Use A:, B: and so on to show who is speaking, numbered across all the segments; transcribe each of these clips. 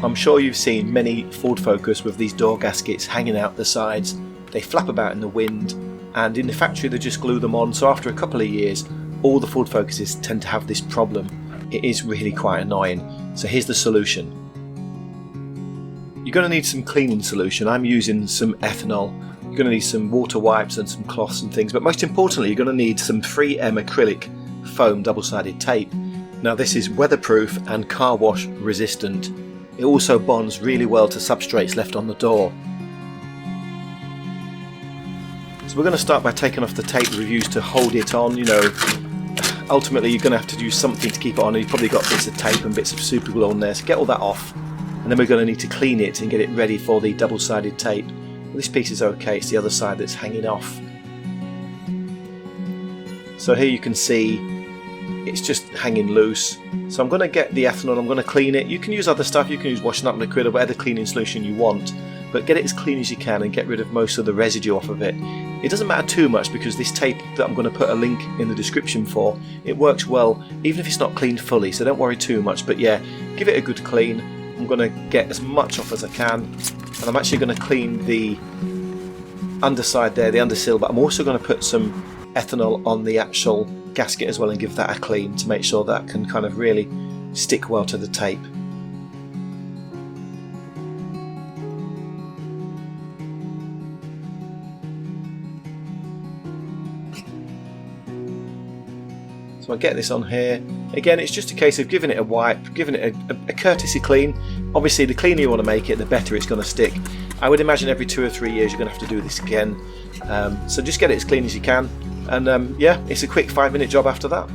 A: I'm sure you've seen many Ford Focus with these door gaskets hanging out the sides. They flap about in the wind, and in the factory they just glue them on, so after a couple of years all the Ford Focuses tend to have this problem. It is really quite annoying. So here's the solution. You're going to need some cleaning solution. I'm using some ethanol. You're going to need some water wipes and some cloths and things, but most importantly you're going to need some 3M acrylic foam double-sided tape. Now this is weatherproof and car wash resistant. It also bonds really well to substrates left on the door. So we're going to start by taking off the tape we've used to hold it on. You know, ultimately you're going to have to use something to keep it on, and you've probably got bits of tape and bits of super glue on there, so get all that off, and then we're going to need to clean it and get it ready for the double-sided tape. Well, this piece is okay, it's the other side that's hanging off. So here you can see it's just hanging loose. So I'm going to get the ethanol, I'm going to clean it. You can use other stuff, you can use washing up liquid or whatever cleaning solution you want, but get it as clean as you can and get rid of most of the residue off of it. It doesn't matter too much because this tape that I'm going to put a link in the description for, it works well even if it's not cleaned fully, so don't worry too much. But yeah, give it a good clean. I'm going to get as much off as I can, and I'm actually going to clean the underside there, the undersill, but I'm also going to put some ethanol on the actual gasket as well and give that a clean to make sure that can kind of really stick well to the tape. So I get this on here. Again, it's just a case of giving it a wipe, giving it a courtesy clean. Obviously the cleaner you want to make it, the better it's going to stick. I would imagine every 2 or 3 years you're going to have to do this again. So just get it as clean as you can, and yeah, it's a quick 5-minute job after that.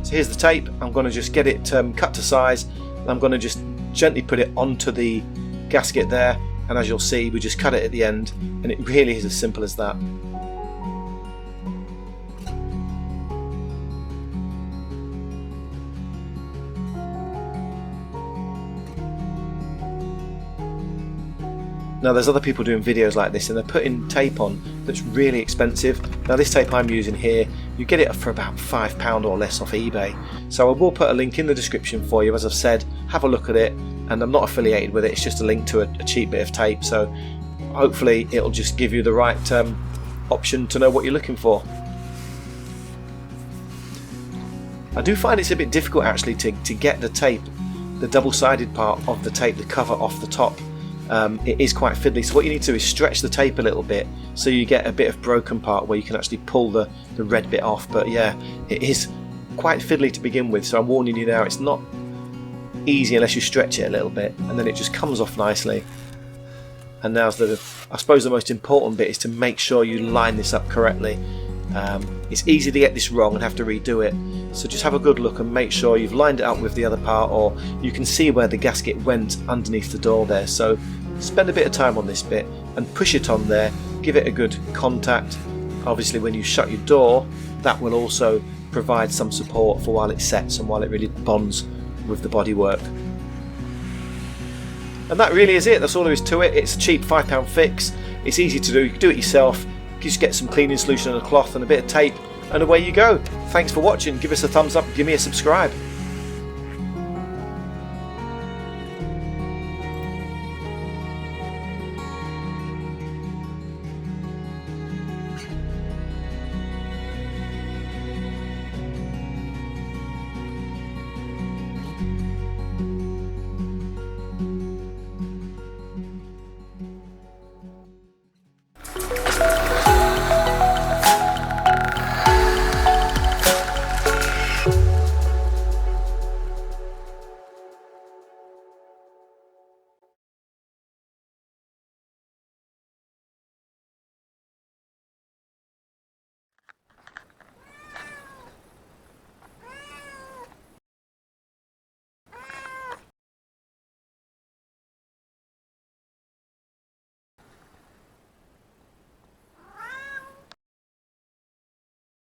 A: So here's the tape. I'm going to just get it cut to size, and I'm going to just gently put it onto the gasket there, and as you'll see we just cut it at the end, and it really is as simple as that. Now there's other people doing videos like this and they're putting tape on that's really expensive. Now this tape I'm using here, you get it for about £5 or less off eBay. So I will put a link in the description for you. As I've said, have a look at it, and I'm not affiliated with it, it's just a link to a cheap bit of tape, so hopefully it'll just give you the right option to know what you're looking for. I do find it's a bit difficult actually to get the tape, the double-sided part of the tape, the cover off the top. It is quite fiddly, so what you need to do is stretch the tape a little bit so you get a bit of broken part where you can actually pull the red bit off. But yeah, it is quite fiddly to begin with, so I'm warning you now, it's not easy unless you stretch it a little bit, and then it just comes off nicely. And now's I suppose the most important bit is to make sure you line this up correctly. It's easy to get this wrong and have to redo it, so just have a good look and make sure you've lined it up with the other part, or you can see where the gasket went underneath the door there. So spend a bit of time on this bit and push it on there, give it a good contact. Obviously when you shut your door, that will also provide some support for while it sets and while it really bonds with the bodywork. And that really is it, that's all there is to it. It's a cheap £5 fix, it's easy to do, you can do it yourself. You just get some cleaning solution and a cloth and a bit of tape, and away you go. Thanks for watching, give us a thumbs up, give me a subscribe.